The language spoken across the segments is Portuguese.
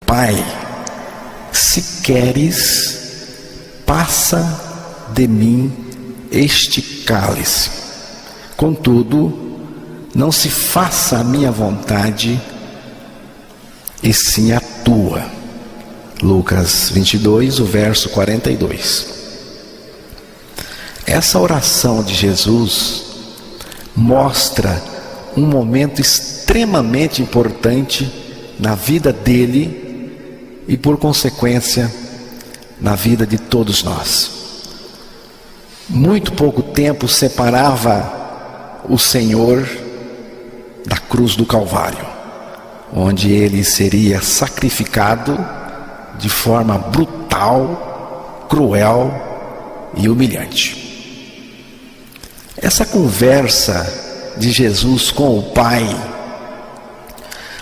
Pai, se queres, passa de mim este cálice. Contudo, não se faça a minha vontade, e sim a tua. Lucas 22, o verso 42. Essa oração de Jesus mostra um momento extremamente importante na vida dele e, por consequência, na vida de todos nós. Muito pouco tempo separava o Senhor da cruz do Calvário, onde ele seria sacrificado de forma brutal, cruel e humilhante. Essa conversa de Jesus com o Pai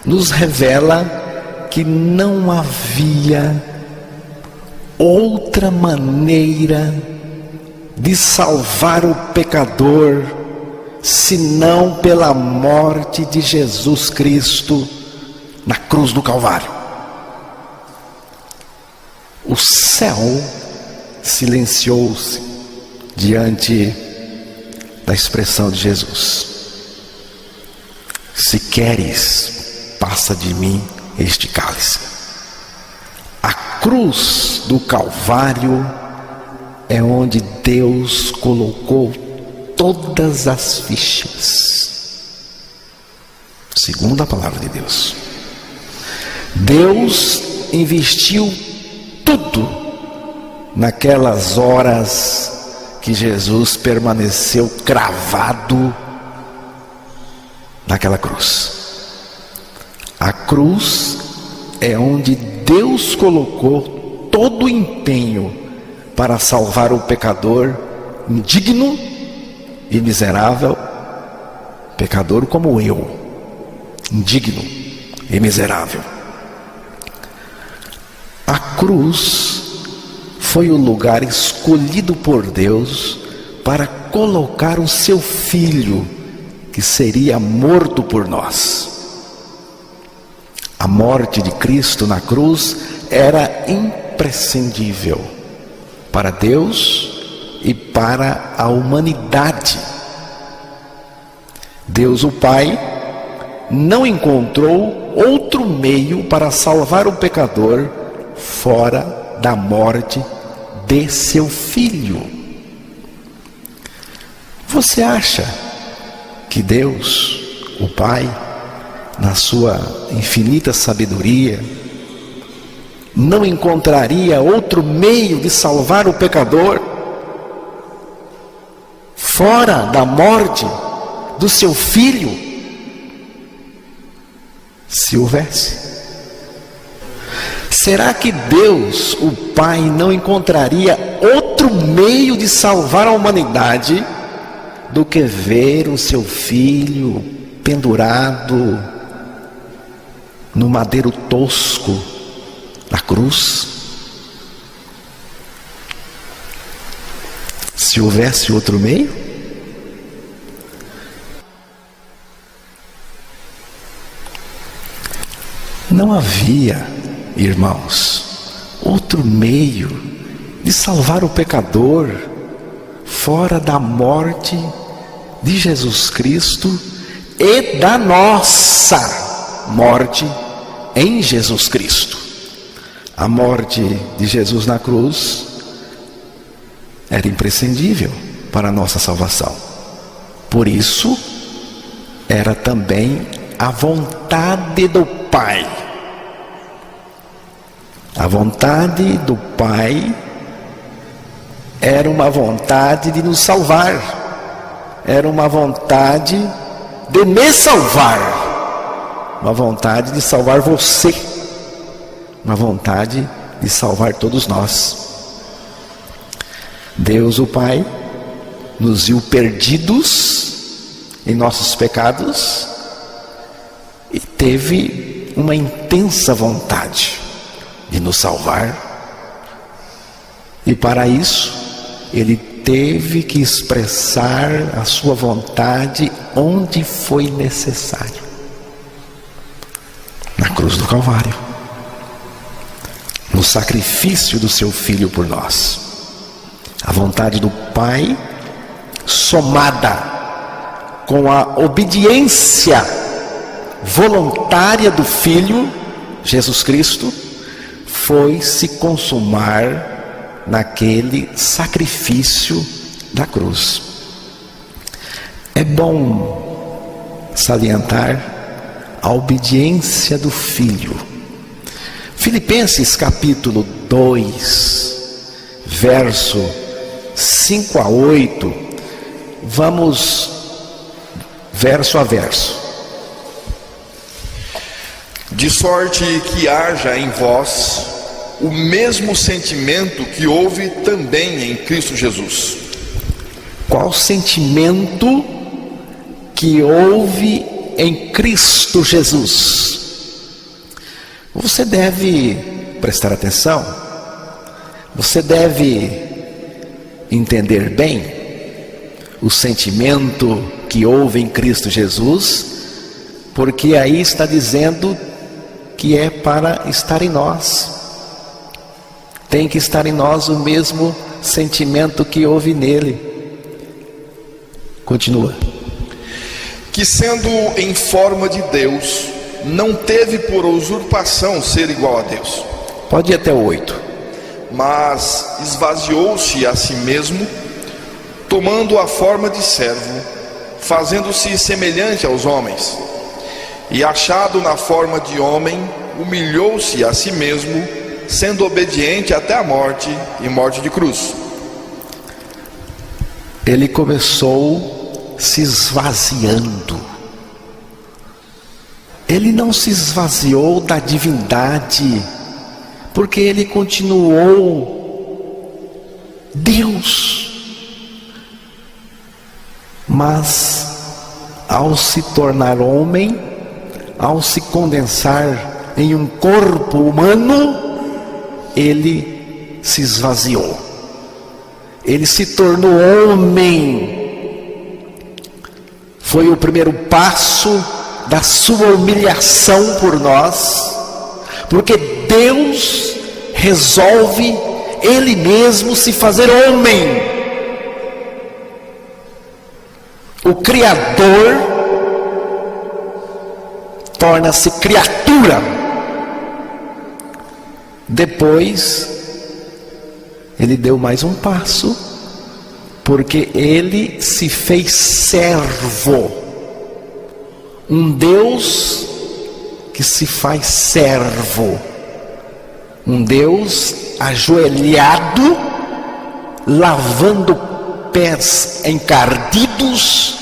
nos revela que não havia outra maneira de salvar o pecador senão pela morte de Jesus Cristo na cruz do Calvário. O céu silenciou-se diante da expressão de Jesus. Se queres, passa de mim este cálice. A cruz do Calvário é onde Deus colocou todas as fichas, segundo a palavra de Deus. Deus investiu tudo naquelas horas que Jesus permaneceu cravado naquela cruz. A cruz é onde Deus colocou todo o empenho para salvar o pecador indigno e miserável, pecador como eu, indigno e miserável. A cruz foi o lugar escolhido por Deus para colocar o seu Filho, que seria morto por nós. A morte de Cristo na cruz era imprescindível para Deus e para a humanidade. Deus, o Pai, não encontrou outro meio para salvar o pecador fora da morte de seu Filho. Você acha que Deus, o Pai, na sua infinita sabedoria, não encontraria outro meio de salvar o pecador fora da morte do seu Filho? Se houvesse. Será que Deus, o Pai, não encontraria outro meio de salvar a humanidade do que ver o seu Filho pendurado no madeiro tosco da cruz? Se houvesse outro meio? Não havia, irmãos, outro meio de salvar o pecador fora da morte de Jesus Cristo e da nossa morte em Jesus Cristo. A morte de Jesus na cruz era imprescindível para a nossa salvação. Por isso, era também a vontade do Pai. A vontade do Pai era uma vontade de nos salvar. Era uma vontade de me salvar. Uma vontade de salvar você. Uma vontade de salvar todos nós. Deus, o Pai, nos viu perdidos em nossos pecados e teve uma intensa vontade de nos salvar. E para isso, Ele teve que expressar a sua vontade onde foi necessário. Na cruz do Calvário. no sacrifício do seu Filho por nós. A vontade do Pai, somada com a obediência voluntária do Filho, Jesus Cristo, foi se consumar naquele sacrifício da cruz. É bom salientar a obediência do Filho. Filipenses capítulo 2, verso 5 a 8, vamos verso a verso. De sorte que haja em vós o mesmo sentimento que houve também em Cristo Jesus. Qual sentimento que houve em Cristo Jesus? Você deve prestar atenção, você deve entender bem o sentimento que houve em Cristo Jesus, porque aí está dizendo que é para estar em nós. Tem que estar em nós o mesmo sentimento que houve nele. Continua. Que sendo em forma de Deus, não teve por usurpação ser igual a Deus. Pode ir até o 8. Mas esvaziou-se a si mesmo, tomando a forma de servo, fazendo-se semelhante aos homens. E achado na forma de homem, humilhou-se a si mesmo, sendo obediente até a morte e morte de cruz. Ele começou se esvaziando. Ele não se esvaziou da divindade, porque ele continuou Deus. Mas ao se tornar homem, ao se condensar em um corpo humano, ele se esvaziou. Ele se tornou homem. Foi o primeiro passo da sua humilhação por nós, porque Deus resolve Ele mesmo se fazer homem. O Criador torna-se criatura. Depois, Ele deu mais um passo, porque Ele se fez servo. Um Deus que se faz servo, um Deus ajoelhado, lavando pés encardidos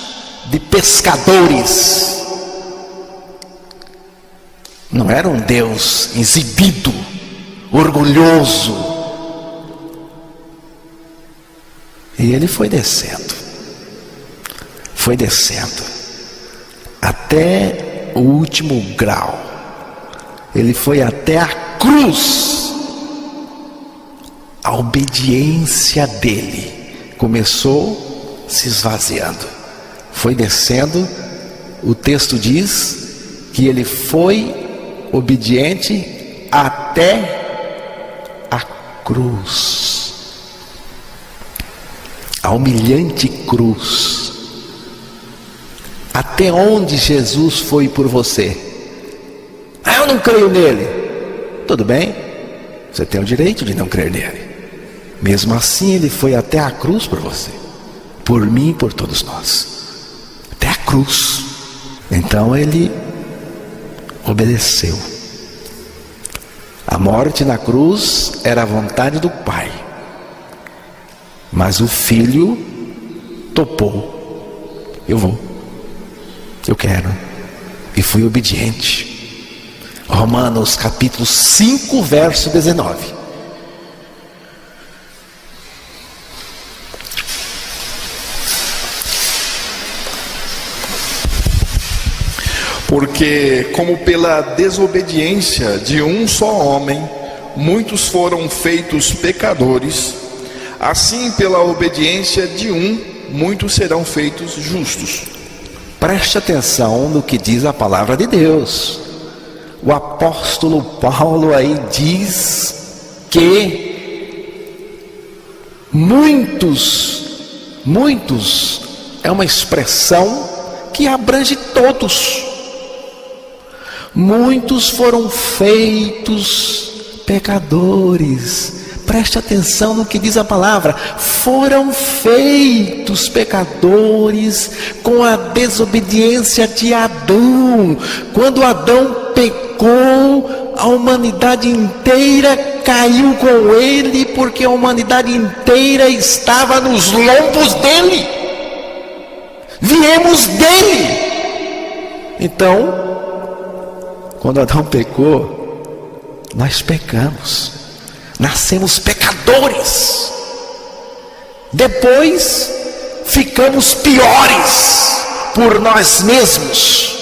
de pescadores. Não era um Deus exibido, orgulhoso. E ele foi descendo até o último grau. Ele foi até a cruz. A obediência dele começou se esvaziando, foi descendo. O texto diz que ele foi obediente até a cruz, a humilhante cruz. Até onde Jesus foi por você? Eu não creio nele. Tudo bem, você tem o direito de não crer nele. Mesmo assim, ele foi até a cruz por você, por mim e por todos nós, até a cruz. Então ele obedeceu. A morte na cruz era a vontade do Pai, mas o Filho topou. Eu vou, eu quero, e fui obediente. Romanos capítulo 5, verso 19. Porque como pela desobediência de um só homem, muitos foram feitos pecadores, assim pela obediência de um, muitos serão feitos justos. Preste atenção no que diz a palavra de Deus. O apóstolo Paulo aí diz que muitos é uma expressão que abrange todos. Muitos foram feitos pecadores. Preste atenção no que diz a palavra. Foram feitos pecadores com a desobediência de Adão. Quando Adão pecou, a humanidade inteira caiu com ele, porque a humanidade inteira estava nos lombos dele. Viemos dele. Então, quando Adão pecou, nós pecamos. Nascemos pecadores. Depois ficamos piores por nós mesmos.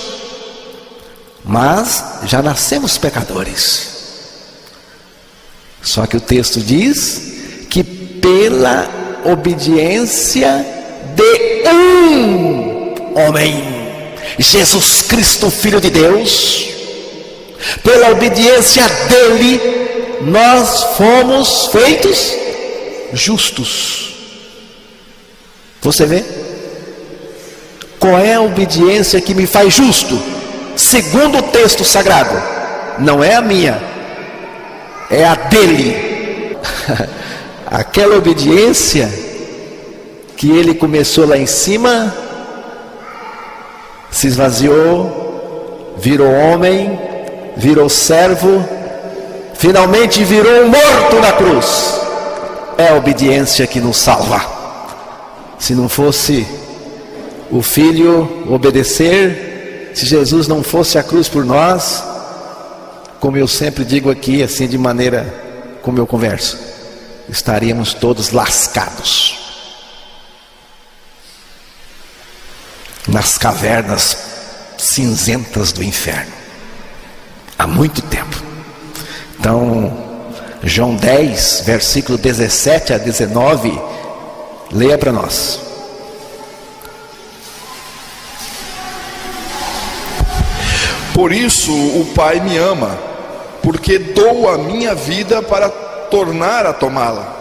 Mas já nascemos pecadores. Só que o texto diz que pela obediência de um homem, Jesus Cristo, Filho de Deus, pela obediência dele, nós fomos feitos justos. Você vê? Qual é a obediência que me faz justo? Segundo o texto sagrado, não é a minha, é a dele. Aquela obediência que ele começou lá em cima, se esvaziou, virou homem, virou servo, finalmente virou um morto na cruz. É a obediência que nos salva. Se não fosse o Filho obedecer, se Jesus não fosse a cruz por nós, como eu sempre digo aqui, assim de maneira como eu converso, estaríamos todos lascados nas cavernas cinzentas do inferno há muito tempo. Então, João 10, versículo 17 a 19, leia para nós. Por isso o Pai me ama, porque dou a minha vida para tornar a tomá-la.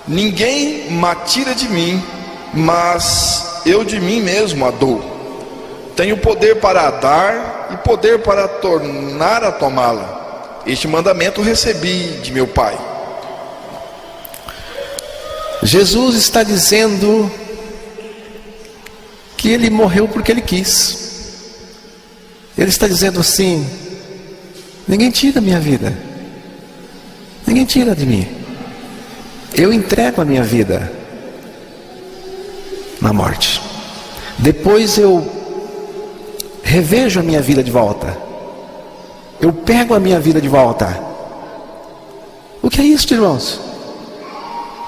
Ninguém me tira de mim, mas eu de mim mesmo a dou. Tenho poder para a dar e poder para tornar a tomá-la. Este mandamento recebi de meu Pai. Jesus está dizendo que ele morreu porque ele quis. Ele está dizendo assim: ninguém tira a minha vida, ninguém tira de mim. Eu entrego a minha vida na morte. Depois eu revejo a minha vida de volta. Eu pego a minha vida de volta. O que é isso, irmãos?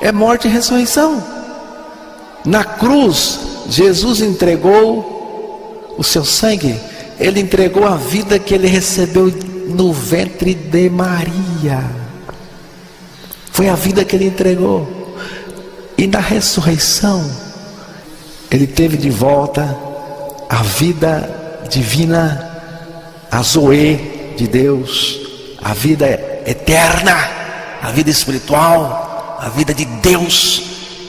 É morte e ressurreição. Na cruz, Jesus entregou o seu sangue. Ele entregou a vida que ele recebeu no ventre de Maria. Foi a vida que ele entregou. E na ressurreição, ele teve de volta a vida divina, a Zoe de Deus, a vida eterna, a vida espiritual, a vida de Deus,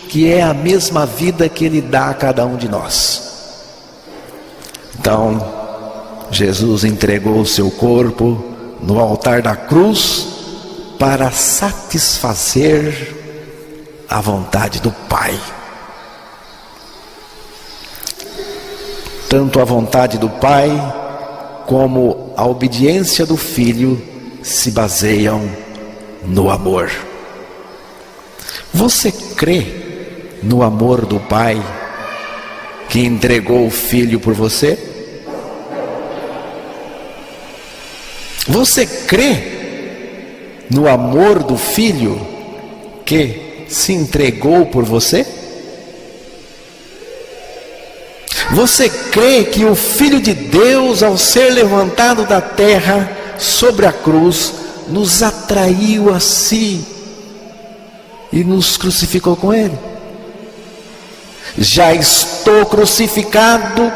que é a mesma vida que ele dá a cada um de nós. Então, Jesus entregou o seu corpo no altar da cruz para satisfazer a vontade do Pai. Tanto a vontade do Pai como a obediência do Filho se baseiam no amor. Você crê no amor do Pai que entregou o Filho por você? Você crê no amor do Filho que se entregou por você? Você crê que o Filho de Deus, ao ser levantado da terra sobre a cruz, nos atraiu a si e nos crucificou com Ele? Já estou crucificado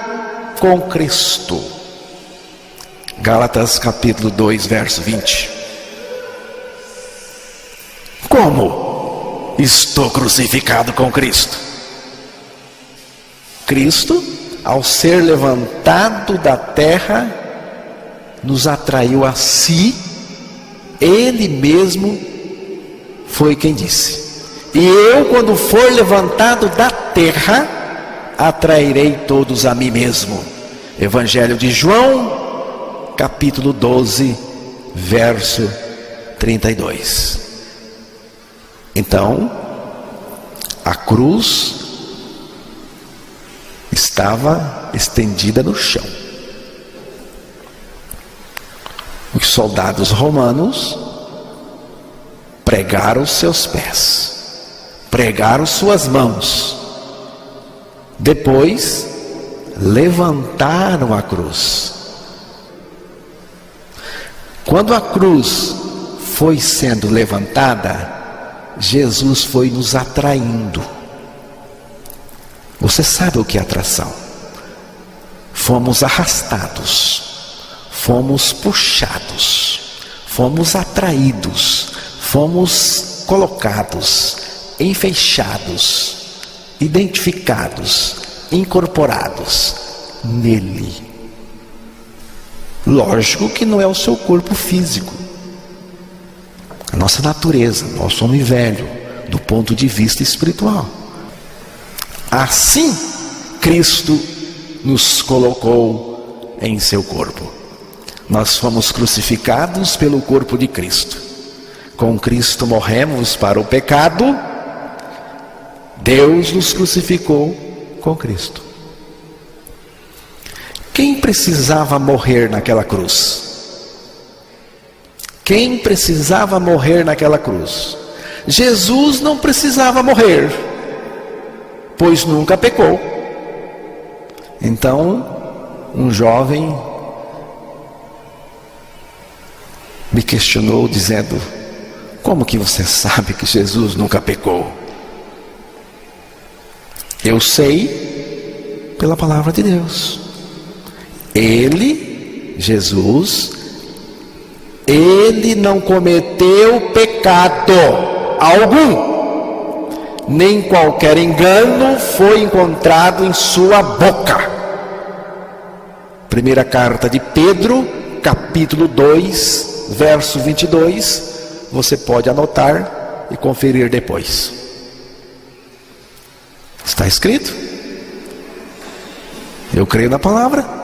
com Cristo. Gálatas capítulo 2, verso 20. Como estou crucificado com Cristo? Cristo, ao ser levantado da terra, nos atraiu a si. Ele mesmo foi quem disse: e eu, quando for levantado da terra, atrairei todos a mim mesmo. Evangelho de João, capítulo 12, verso 32. Então, a cruz estava estendida no chão. Os soldados romanos pregaram seus pés, pregaram suas mãos, depois levantaram a cruz. Quando a cruz foi sendo levantada, Jesus foi nos atraindo. Você sabe o que é atração? Fomos arrastados, fomos puxados, fomos atraídos, fomos colocados, enfeixados, identificados, incorporados nele. Lógico que não é o seu corpo físico, a nossa natureza, nosso homem velho, do ponto de vista espiritual. Assim, Cristo nos colocou em seu corpo. Nós fomos crucificados pelo corpo de Cristo. Com Cristo morremos para o pecado. Deus nos crucificou com Cristo. Quem precisava morrer naquela cruz? Quem precisava morrer naquela cruz? Jesus não precisava morrer, pois nunca pecou. Então, um jovem me questionou dizendo: como que você sabe que Jesus nunca pecou? Eu sei pela palavra de Deus. Ele, Jesus, ele não cometeu pecado algum, nem qualquer engano foi encontrado em sua boca. Primeira carta de Pedro, capítulo 2, verso 22, você pode anotar e conferir depois. Está escrito. Eu creio na palavra.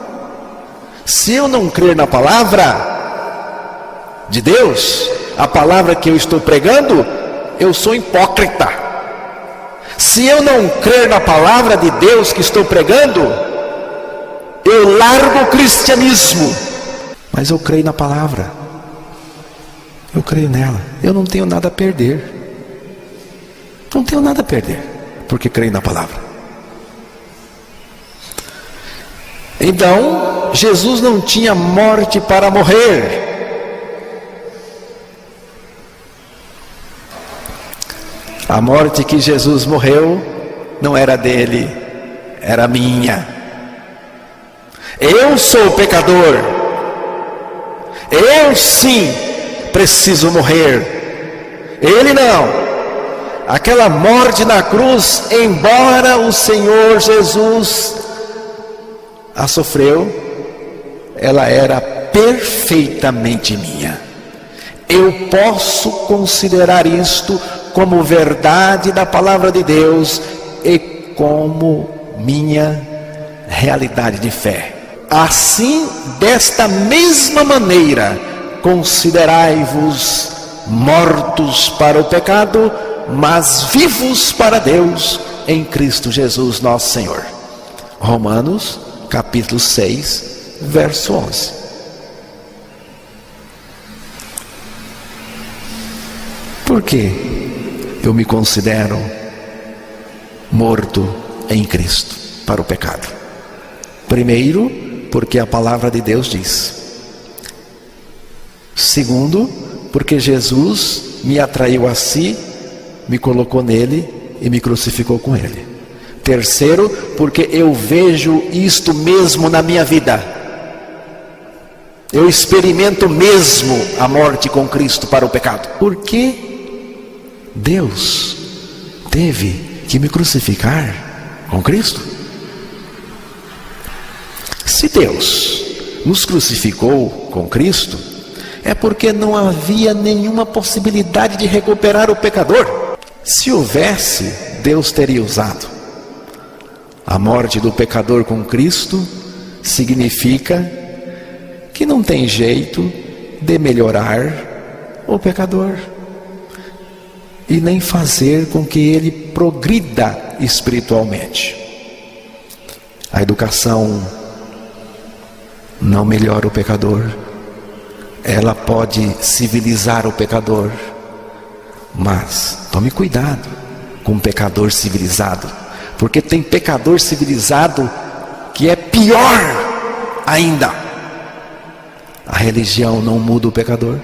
Se eu não crer na palavra de Deus, a palavra que eu estou pregando, eu sou hipócrita. Se eu não crer na palavra de Deus que estou pregando, eu largo o cristianismo. Mas eu creio na palavra, eu creio nela, eu não tenho nada a perder. Não tenho nada a perder, porque creio na palavra. Então, Jesus não tinha morte para morrer. A morte que Jesus morreu não era dele, era minha. Eu sou pecador. Eu sim preciso morrer. Ele não. Aquela morte na cruz, embora o Senhor Jesus a sofreu, ela era perfeitamente minha. Eu posso considerar isto como verdade da palavra de Deus e como minha realidade de fé. Assim, desta mesma maneira, considerai-vos mortos para o pecado, mas vivos para Deus em Cristo Jesus nosso Senhor. Romanos capítulo 6, verso 11. Por que eu me considero morto em Cristo para o pecado? Primeiro, porque a palavra de Deus diz. Segundo, porque Jesus me atraiu a si, me colocou nele e me crucificou com ele. Terceiro, porque eu vejo isto mesmo na minha vida. Eu experimento mesmo a morte com Cristo para o pecado. Por que Deus teve que me crucificar com Cristo? Se Deus nos crucificou com Cristo, é porque não havia nenhuma possibilidade de recuperar o pecador. Se houvesse, Deus teria usado. A morte do pecador com Cristo significa que não tem jeito de melhorar o pecador e nem fazer com que ele progrida espiritualmente. A educação não melhora o pecador. Ela pode civilizar o pecador, mas tome cuidado com um pecador civilizado, porque tem pecador civilizado que é pior ainda. A religião não muda o pecador,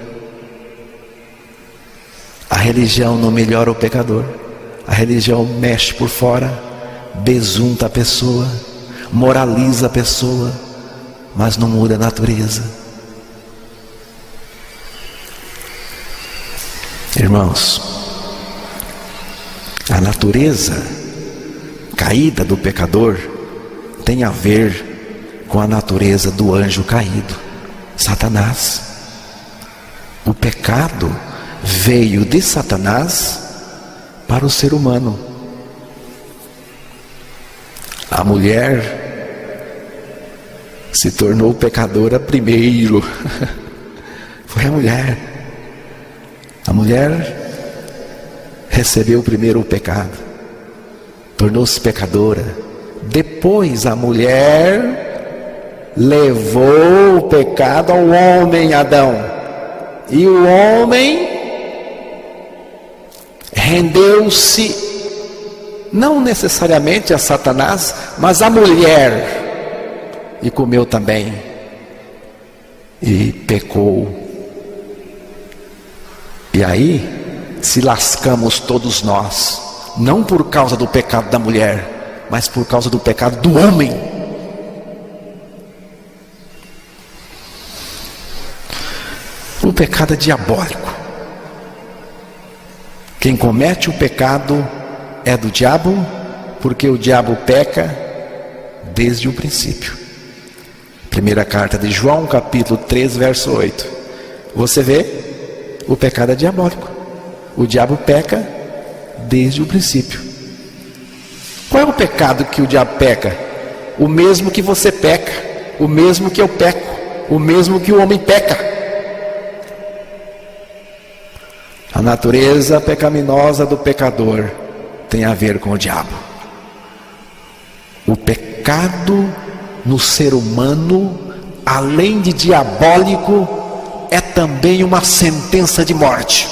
a religião não melhora o pecador, a religião mexe por fora, besunta a pessoa, moraliza a pessoa, mas não muda a natureza. Irmãos, a natureza caída do pecador tem a ver com a natureza do anjo caído, Satanás. O pecado veio de Satanás para o ser humano. A mulher se tornou pecadora primeiro. Foi a mulher. A mulher recebeu primeiro o pecado, tornou-se pecadora. Depois a mulher levou o pecado ao homem Adão, e o homem rendeu-se não necessariamente a Satanás, mas a mulher, e comeu também, e pecou. E aí se lascamos todos nós, não por causa do pecado da mulher, mas por causa do pecado do homem. O pecado é diabólico. Quem comete o pecado é do diabo, porque o diabo peca desde o princípio. Primeira carta de João, capítulo 3, verso 8. Você vê? O pecado é diabólico. O diabo peca desde o princípio. Qual é o pecado que o diabo peca? O mesmo que você peca, o mesmo que eu peco, o mesmo que o homem peca. A natureza pecaminosa do pecador tem a ver com o diabo. O pecado no ser humano, além de diabólico, é também uma sentença de morte.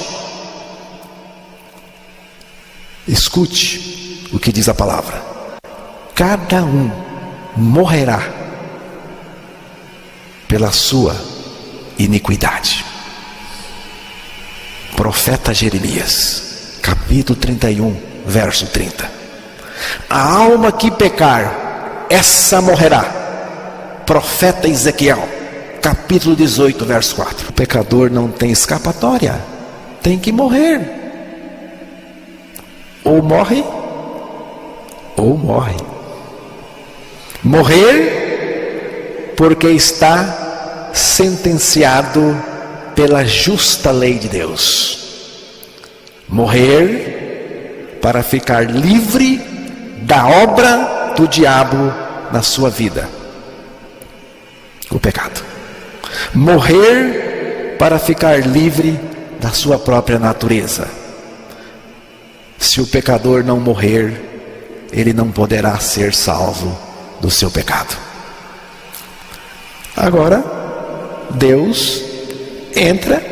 Escute o que diz a palavra: cada um morrerá pela sua iniquidade. Profeta Jeremias, capítulo 31, verso 30. A alma que pecar, essa morrerá. Profeta Ezequiel, capítulo 18, verso 4. O pecador não tem escapatória, tem que morrer. Ou morre, ou morre. Morrer porque está sentenciado pela justa lei de Deus. Morrer para ficar livre da obra do diabo na sua vida, o pecado. Morrer para ficar livre da sua própria natureza. Se o pecador não morrer, ele não poderá ser salvo do seu pecado. Agora, Deus entra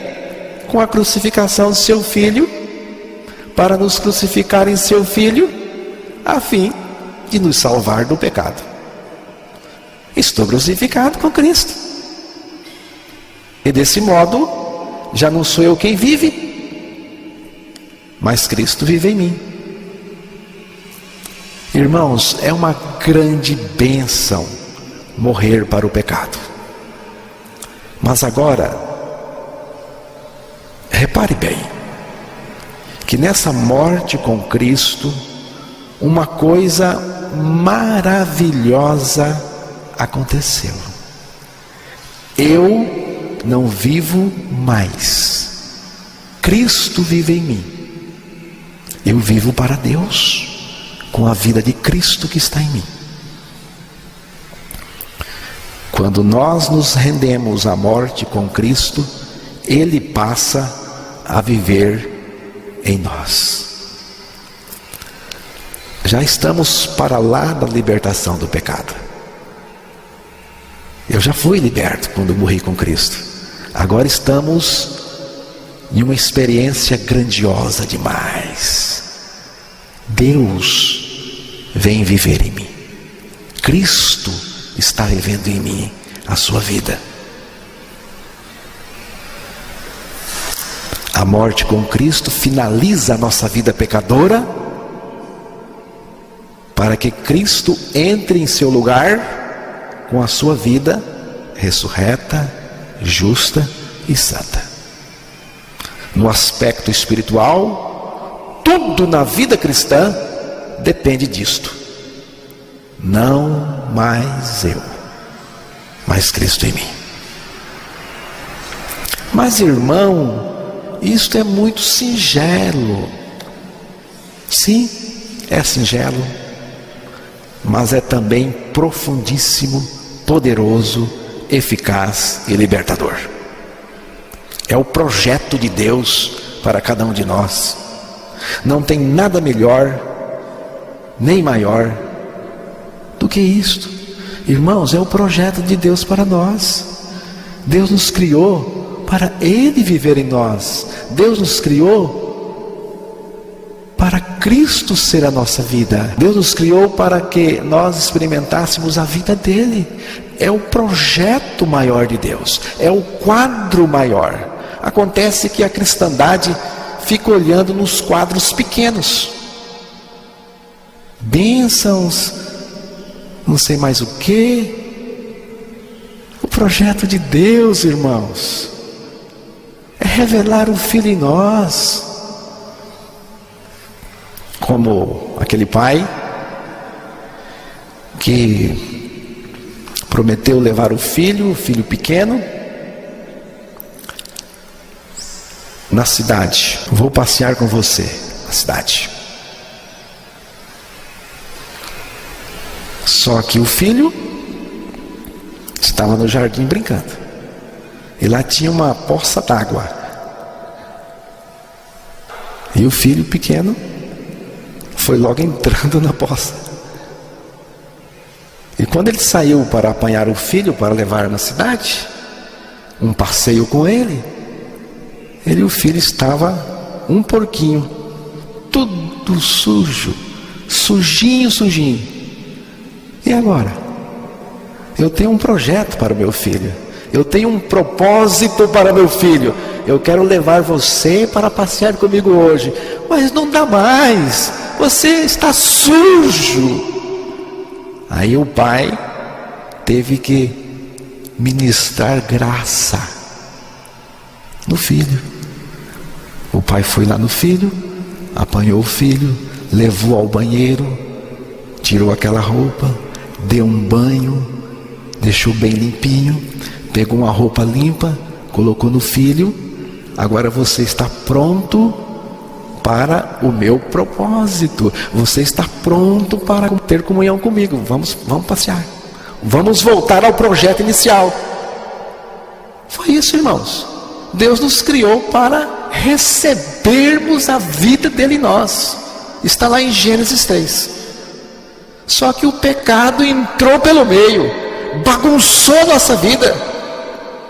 com a crucificação de seu Filho, para nos crucificar em seu Filho, a fim de nos salvar do pecado. Estou crucificado com Cristo, e desse modo, já não sou eu quem vive, mas Cristo vive em mim. Irmãos, é uma grande bênção morrer para o pecado. Mas agora, repare bem, que nessa morte com Cristo, uma coisa maravilhosa aconteceu. Eu não vivo mais, Cristo vive em mim. Eu vivo para Deus, com a vida de Cristo que está em mim. Quando nós nos rendemos à morte com Cristo, Ele passa a viver em nós. Já estamos para lá da libertação do pecado. Eu já fui liberto quando morri com Cristo. Agora estamos em uma experiência grandiosa demais. Deus vem viver em mim. Cristo está vivendo em mim a sua vida. A morte com Cristo finaliza a nossa vida pecadora, para que Cristo entre em seu lugar com a sua vida ressurreta, justa e santa. No aspecto espiritual, tudo na vida cristã depende disto. Não mais eu, mas Cristo em mim. Mas irmão, isto é muito singelo. Sim, é singelo, mas é também profundíssimo, poderoso, eficaz e libertador. É o projeto de Deus para cada um de nós. Não tem nada melhor, nem maior do que isto. Irmãos, é o projeto de Deus para nós. Deus nos criou para Ele viver em nós. Deus nos criou para Cristo ser a nossa vida. Deus nos criou para que nós experimentássemos a vida dele. É o projeto maior de Deus, é o quadro maior. Acontece que a cristandade fica olhando nos quadros pequenos. Bênçãos, não sei mais o que. O projeto de Deus, irmãos, é revelar o Filho em nós. Como aquele pai que prometeu levar o filho pequeno na cidade. Vou passear com você na cidade. Só que o filho estava no jardim brincando. E lá tinha uma poça d'água. E o filho pequeno foi logo entrando na poça. E quando ele saiu para apanhar o filho para levar na cidade, um passeio com ele, ele e o filho estava um porquinho, tudo sujo, sujinho. E agora? Eu tenho um projeto para o meu filho, eu tenho um propósito para meu filho. Eu quero levar você para passear comigo hoje, mas não dá mais, você está sujo. Aí o pai teve que ministrar graça no filho. O pai foi lá no filho, apanhou o filho, levou ao banheiro, tirou aquela roupa, deu um banho, deixou bem limpinho, pegou uma roupa limpa, colocou no filho. Agora você está pronto para o meu propósito. Você está pronto para ter comunhão comigo. Vamos passear. Vamos voltar ao projeto inicial. Foi isso, irmãos. Deus nos criou para recebermos a vida dele em nós. Está lá em Gênesis 3. Só que o pecado entrou pelo meio, bagunçou nossa vida,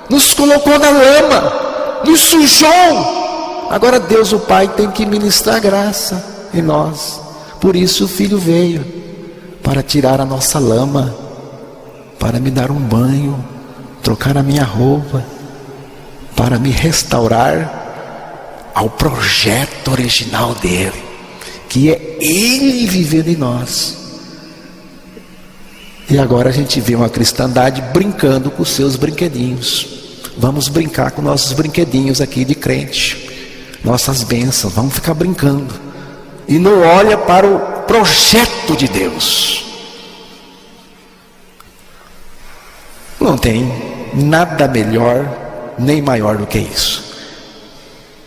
nos colocou na lama, nos sujou. Agora Deus o Pai tem que ministrar graça em nós. Por isso o Filho veio, para tirar a nossa lama, para me dar um banho, trocar a minha roupa, para me restaurar ao projeto original dele, que é Ele vivendo em nós. E agora a gente vê uma cristandade brincando com os seus brinquedinhos. Vamos brincar com nossos brinquedinhos aqui de crente. nossas bênçãos, vamos ficar brincando. E não olha para o projeto de Deus. Não tem nada melhor nem maior do que isso.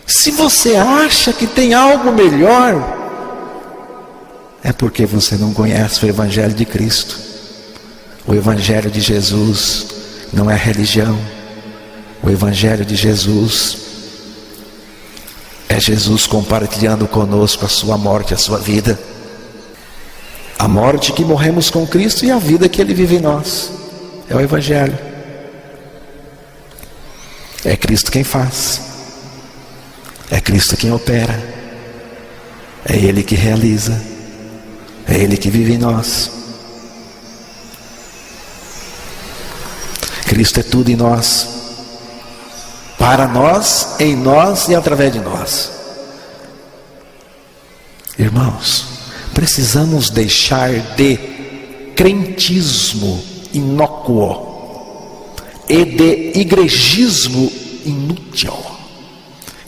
Se você acha que tem algo melhor, é porque você não conhece o Evangelho de Cristo. O Evangelho de Jesus não é religião. O Evangelho de Jesus é Jesus compartilhando conosco a sua morte, a sua vida. A morte que morremos com Cristo e a vida que Ele vive em nós. É o Evangelho. É Cristo quem faz. É Cristo quem opera. É Ele que realiza. É Ele que vive em nós. Cristo é tudo em nós. Para nós, em nós e através de nós. Irmãos, precisamos deixar de crentismo inócuo e de igrejismo inútil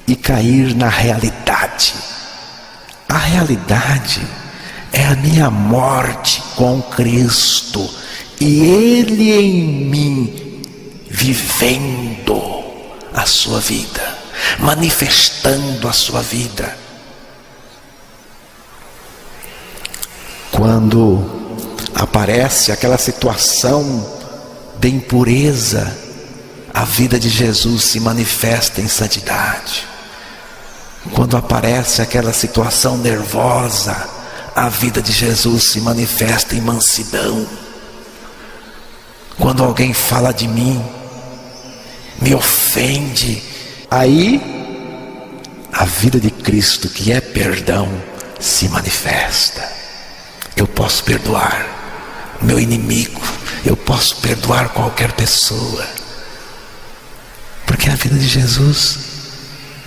e cair na realidade. A realidade é a minha morte com Cristo e Ele em mim vivendo a sua vida, manifestando a sua vida. Quando aparece aquela situação de impureza, a vida de Jesus se manifesta em santidade. Quando aparece aquela situação nervosa, a vida de Jesus se manifesta em mansidão. Quando alguém fala de mim, me ofende, aí a vida de Cristo, que é perdão, se manifesta. Eu posso perdoar meu inimigo, eu posso perdoar qualquer pessoa, porque a vida de Jesus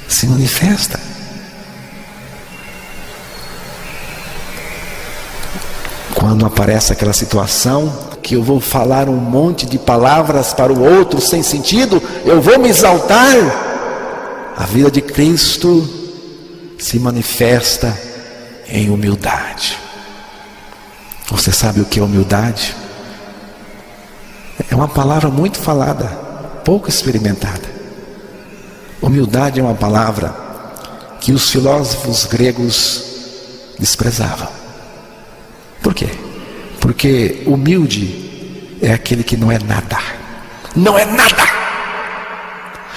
se manifesta. Quando aparece aquela situação que eu vou falar um monte de palavras para o outro sem sentido, eu vou me exaltar, a vida de Cristo se manifesta em humildade. Você sabe o que é humildade? É uma palavra muito falada, pouco experimentada. Humildade é uma palavra que os filósofos gregos desprezavam. Por quê? Porque humilde é aquele que não é nada. Não é nada.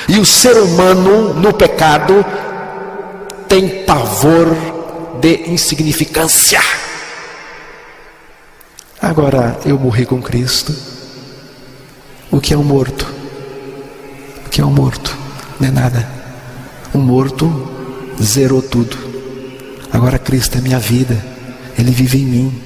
E o ser humano no pecado tem pavor de insignificância. Agora eu morri com Cristo. O que é um morto? O que é um morto? Não é nada. Um morto zerou tudo. Agora Cristo é minha vida. Ele vive em mim.